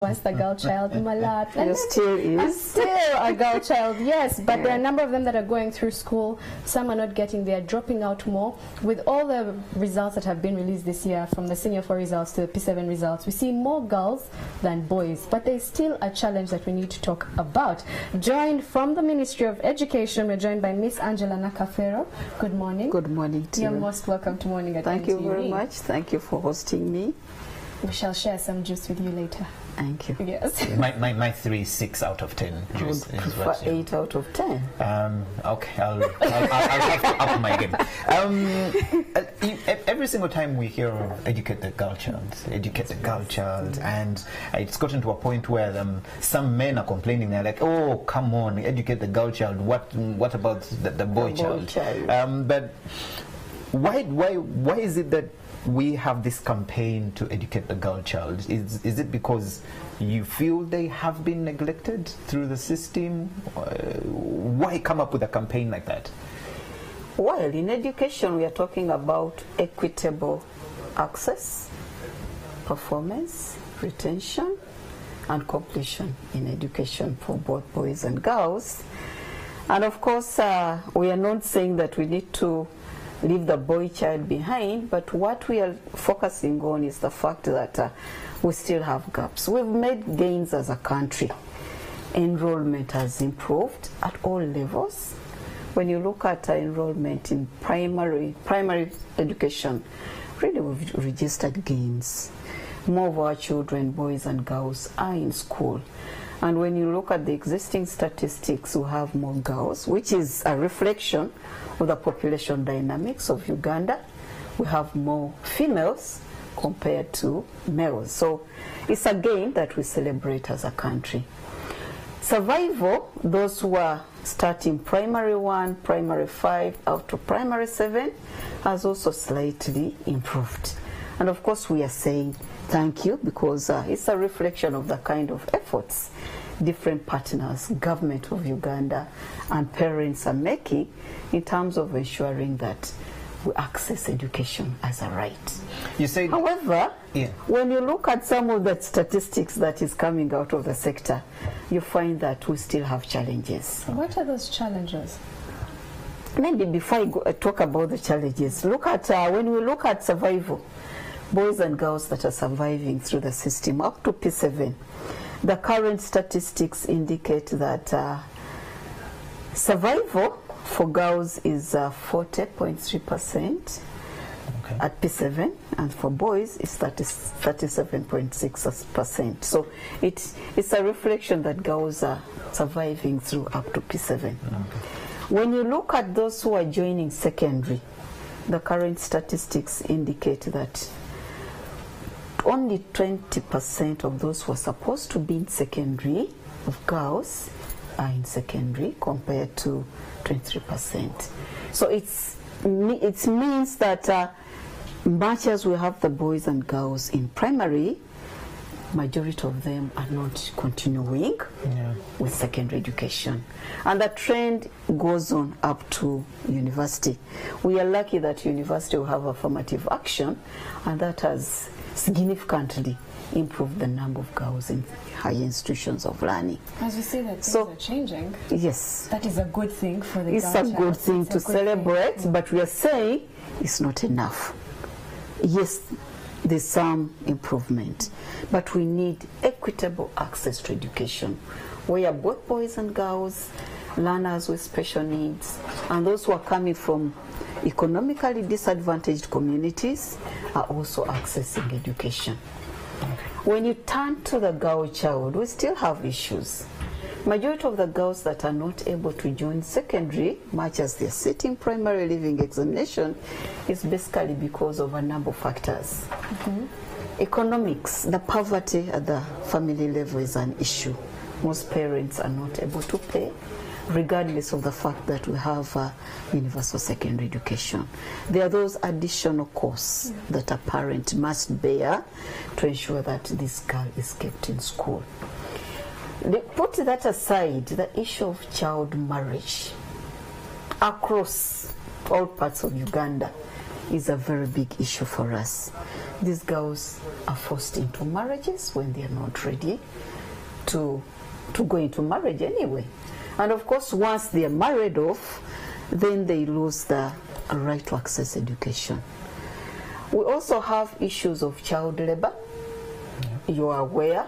once the girl child, Malat. And still is. I'm still a girl child, yes. But there are a number of them that are going through school. Some are not getting there, dropping out more. With all the results that have been released this year, from the Senior 4 results to the P7 results, we see more girls than boys. But there's still a challenge that we need to talk about. Joined from the Ministry of Education, we're joined by Miss Angela Nakafero. Good morning. Good morning to you. You're most welcome to Morning at Thank you very NTV. much. Thank you for hosting me. We shall share some juice with you later. Thank you. Yes. My 3 6 out of 10 I juice would is prefer what you- 8 out of 10. Okay, I'll have to up my game. Every single time we hear of educate the girl child, and it's gotten to a point where some men are complaining. They're like, "Oh, come on, educate the girl child. What about the boy child?" But why is it that we have this campaign to educate the girl child? Is it because you feel they have been neglected through the system? Why come up with a campaign like that? Well, in education, we are talking about equitable access, performance, retention, and completion in education for both boys and girls. And of course, we are not saying that we need to leave the boy child behind, but what we are focusing on is the fact that we still have gaps. We've made gains as a country. Enrollment has improved at all levels. When you look at enrollment in primary education, really we've registered gains. More of our children, boys and girls, are in school. And when you look at the existing statistics, we have more girls, which is a reflection of the population dynamics of Uganda. We have more females compared to males. So it's a gain that we celebrate as a country. Survival, those who are starting primary 1, primary 5, out to primary 7, has also slightly improved. And of course we are saying thank you, because it's a reflection of the kind of efforts different partners, government of Uganda and parents are making in terms of ensuring that we access education as a right. You say, however, when you look at some of the statistics that is coming out of the sector, you find that we still have challenges. What are those challenges? Maybe before I talk about the challenges, look at when we look at survival, boys and girls that are surviving through the system up to P7, the current statistics indicate that survival for girls is 40.3% at P7, and for boys it's 37.6%. So it's a reflection that girls are surviving through up to P7. When you look at those who are joining secondary, the current statistics indicate that only 20% of those who are supposed to be in secondary of girls are in secondary compared to 23%. So it means that much as we have the boys and girls in primary, majority of them are not continuing with secondary education. And the trend goes on up to university. We are lucky that university will have affirmative action, and that has significantly improved the number of girls in higher institutions of learning. As you say that things are changing. Yes. That is a good thing for the It's a good thing to celebrate, but we are saying it's not enough. Yes, there's some improvement, but we need equitable access to education, where both boys and girls, learners with special needs, and those who are coming from economically disadvantaged communities are also accessing education. When you turn to the girl child, we still have issues. Majority of the girls that are not able to join secondary, much as they're sitting primary leaving examination, is basically because of a number of factors. Economics, the poverty at the family level is an issue. Most parents are not able to pay, regardless of the fact that we have universal secondary education. There are those additional costs that a parent must bear to ensure that this girl is kept in school. Put that aside, the issue of child marriage across all parts of Uganda is a very big issue for us. these girls are forced into marriages when they are not ready to go into marriage anyway. And of course, once they are married off, then they lose the right to access education. We also have issues of child labor. You are aware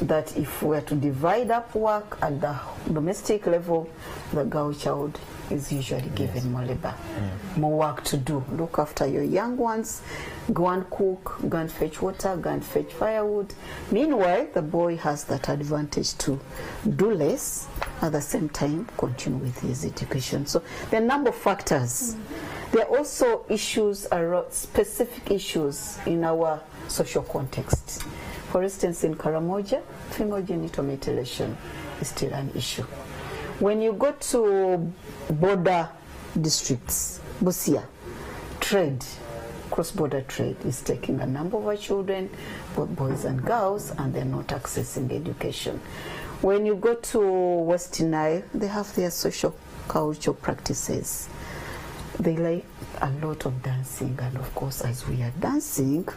that if we are to divide up work at the domestic level, the girl child is usually given more labor, more work to do. Look after your young ones, go and cook, go and fetch water, go and fetch firewood. Meanwhile, the boy has that advantage to do less, at the same time continue with his education. So there are a number of factors. There are also issues, specific issues in our social context. For instance, in Karamoja, female genital mutilation is still an issue. When you go to border districts, Busia, trade, cross-border trade is taking a number of our children, both boys and girls, and they're not accessing education. When you go to West Nile, they have their social cultural practices. They like a lot of dancing, and of course, as we are dancing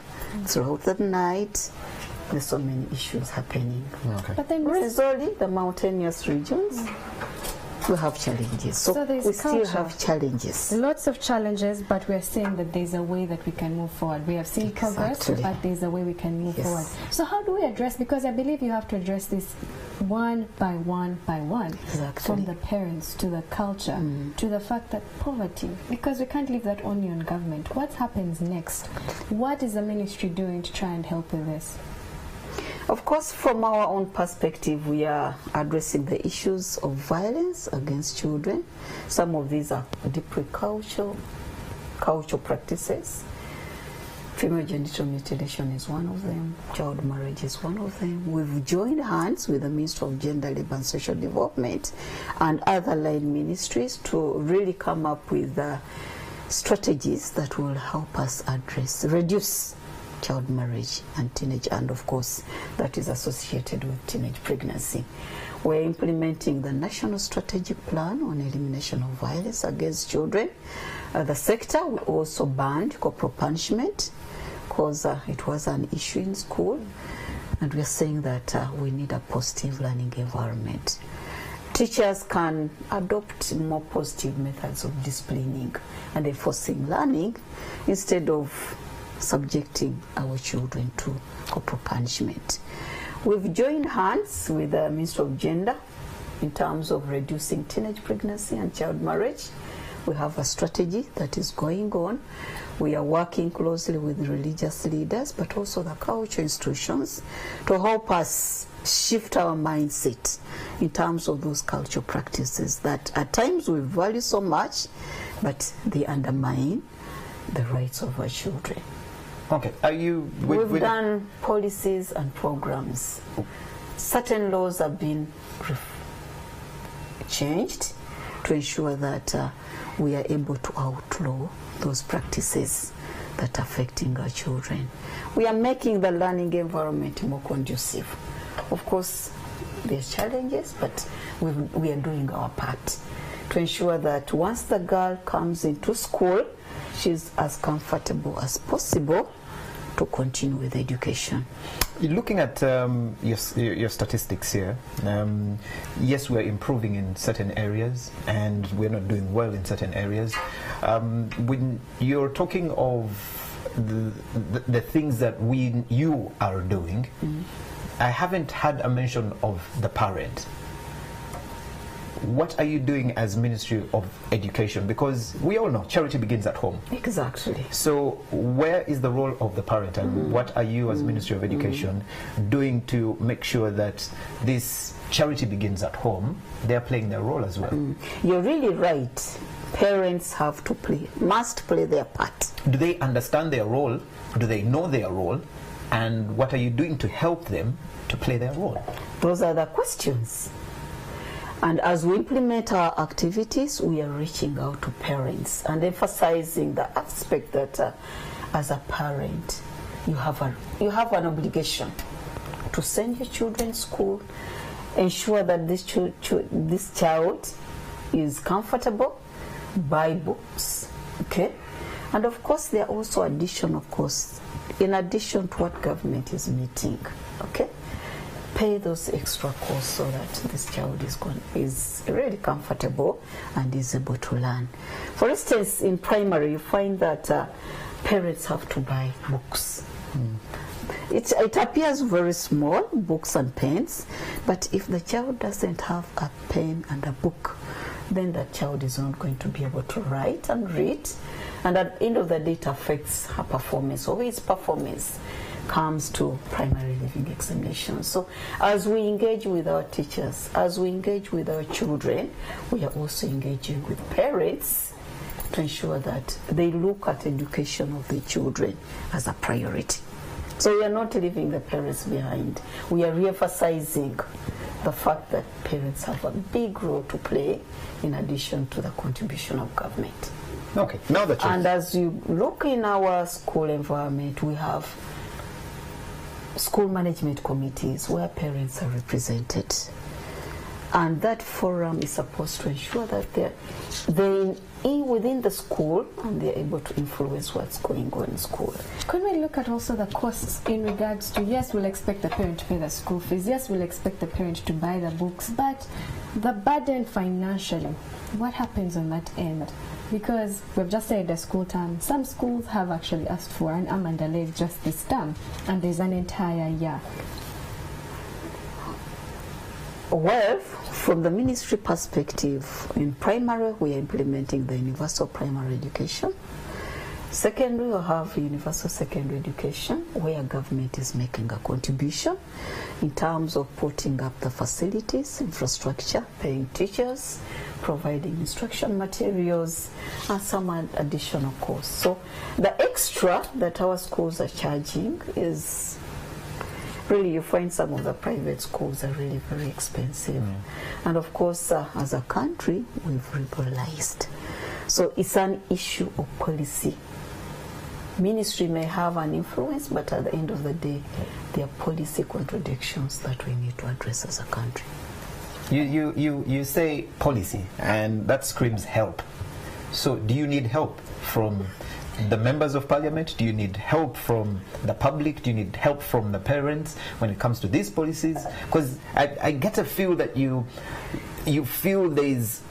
throughout the night, there's so many issues happening. Okay. But then Usually, the mountainous regions, we have challenges. So there's we still culture. have challenges. Lots of challenges, but we're saying that there's a way that we can move forward. We have seen progress, Exactly. but there's a way we can move Yes. forward. So how do we address, because I believe you have to address this one by one by one, Exactly. from the parents to the culture to the fact that poverty, because we can't leave that only on government. What happens next? What is the ministry doing to try and help with this? Of course, from our own perspective, we are addressing the issues of violence against children. Some of these are deeply cultural practices. Female genital mutilation is one of them. Child marriage is one of them. We've joined hands with the Ministry of Gender, Labour and Social Development and other line ministries to really come up with strategies that will help us reduce child marriage and teenage, and of course that is associated with teenage pregnancy. We're implementing the National Strategic Plan on Elimination of Violence Against Children. The sector will also ban corporal punishment because it was an issue in school, and we're saying that we need a positive learning environment. Teachers can adopt more positive methods of disciplining and enforcing learning instead of subjecting our children to corporal punishment. We've joined hands with the Ministry of Gender in terms of reducing teenage pregnancy and child marriage. We have a strategy that is going on. We are working closely with religious leaders, but also the cultural institutions to help us shift our mindset in terms of those cultural practices that at times we value so much, but they undermine the rights of our children. Okay, are you... We've done policies and programs. Certain laws have been changed to ensure that we are able to outlaw those practices that are affecting our children. We are making the learning environment more conducive. Of course, there's challenges, but we are doing our part to ensure that once the girl comes into school, she's as comfortable as possible to continue with education. Looking at your statistics here, yes, we're improving in certain areas and we're not doing well in certain areas. When you're talking of the things that you are doing, I haven't had a mention of the parent. What are you doing as Ministry of Education? Because we all know charity begins at home. Exactly. So where is the role of the parent, and what are you as Ministry of Education doing to make sure that this charity begins at home? They're playing their role as well. You're really right. Parents must play their part. Do they understand their role? Do they know their role? And what are you doing to help them to play their role? Those are the questions. And as we implement our activities, we are reaching out to parents and emphasizing the aspect that as a parent, you have an obligation to send your children to school, ensure that this child is comfortable, buy books, okay? And of course, there are also additional costs in addition to what government is meeting, okay, pay those extra costs so that this child is really comfortable and is able to learn. For instance, in primary, you find that parents have to buy books. It appears very small, books and pens, but if the child doesn't have a pen and a book, then that child is not going to be able to write and read, and at the end of the day it affects her performance, or his performance comes to primary living examinations. So as we engage with our teachers, as we engage with our children, we are also engaging with parents to ensure that they look at education of the children as a priority. So we are not leaving the parents behind. We are re-emphasizing the fact that parents have a big role to play in addition to the contribution of government. Okay, now that and as you look in our school environment, we have school management committees where parents are represented. And that forum is supposed to ensure that they're within the school and they're able to influence what's going on in school. Could we look at also the costs in regards to, yes, we'll expect the parent to pay the school fees, yes, we'll expect the parent to buy the books, but the burden financially, what happens on that end? Because we've just said the school term, some schools have actually asked for an arm and a leg just this term, and there's an entire year. Well, from the ministry perspective, in primary we are implementing the universal primary education. Secondary, we have universal secondary education where government is making a contribution in terms of putting up the facilities, infrastructure, paying teachers, providing instruction materials, and some additional costs. So the extra that our schools are charging is really, you find some of the private schools are really very expensive. And of course, as a country, we've liberalized. So it's an issue of policy. Ministry may have an influence, but at the end of the day, there are policy contradictions that we need to address as a country. You say policy, and that screams help. So do you need help from the members of parliament? Do you need help from the public? Do you need help from the parents when it comes to these policies? Because I get a feel that you feel there's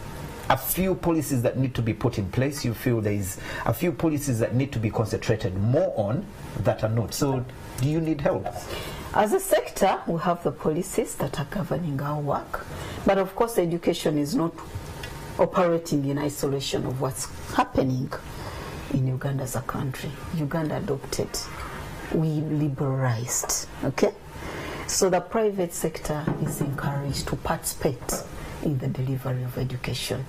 a few policies that need to be put in place. You feel there's a few policies that need to be concentrated more on that are not. So do you need help? As a sector, we have the policies that are governing our work. But of course, education is not operating in isolation of what's happening in Uganda as a country. Uganda adopted. We liberalized. Okay? So the private sector is encouraged to participate in the delivery of education.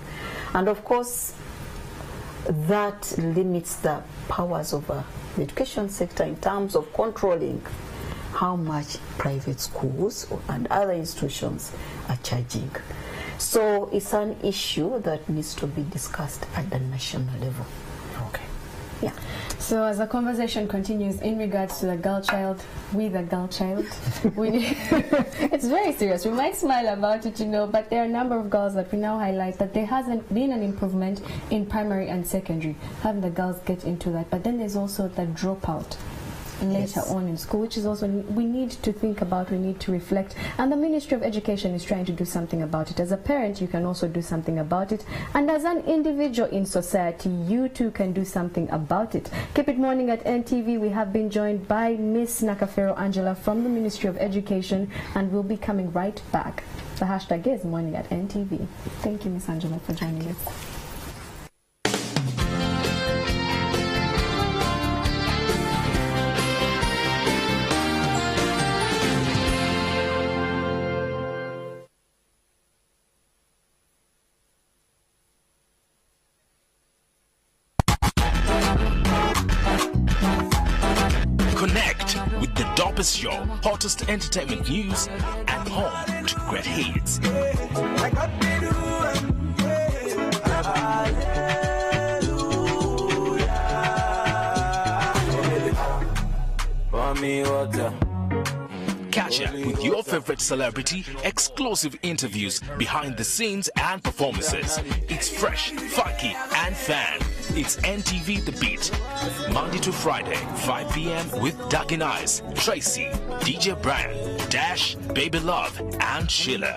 And of course, that limits the powers of the education sector in terms of controlling how much private schools and other institutions are charging. So it's an issue that needs to be discussed at the national level. Okay. Yeah. So as the conversation continues in regards to the girl child, with the girl child, it's very serious. We might smile about it, but there are a number of girls that we now highlight that there hasn't been an improvement in primary and secondary, having the girls get into that. But then there's also the dropout later on in school, which is also we need to think about, we need to reflect, and the Ministry of Education is trying to do something about it. As a parent, you can also do something about it, and as an individual in society, you too can do something about it. Keep it morning at NTV. We have been joined by Miss Nakafero Angela from the Ministry of Education, and we'll be coming right back. The hashtag is morning at NTV. Thank you, Miss Angela, for joining us. Show, hottest entertainment news, and home to great hits. Catch Catch up with your favorite celebrity, exclusive interviews, behind the scenes and performances. It's fresh, funky and fan. It's NTV The Beat. Monday to Friday, 5 p.m. with Duck and Eyes, Tracy, DJ Brand, Dash, Baby Love and Sheila.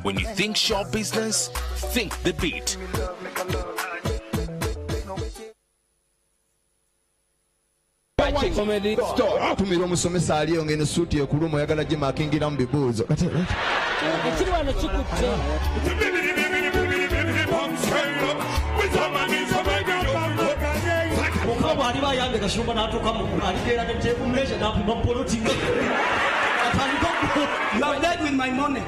When you think show business, think The Beat. Tumira omusomesa ali ngene suti ekuluma yagala gye makingira mu bibuuzo. Ekiri wano kikutte. Mukama ali bayambe kashumba n'atuuka mu aligeera ne tekumulesha n'apima poloti. You have dealt with my money.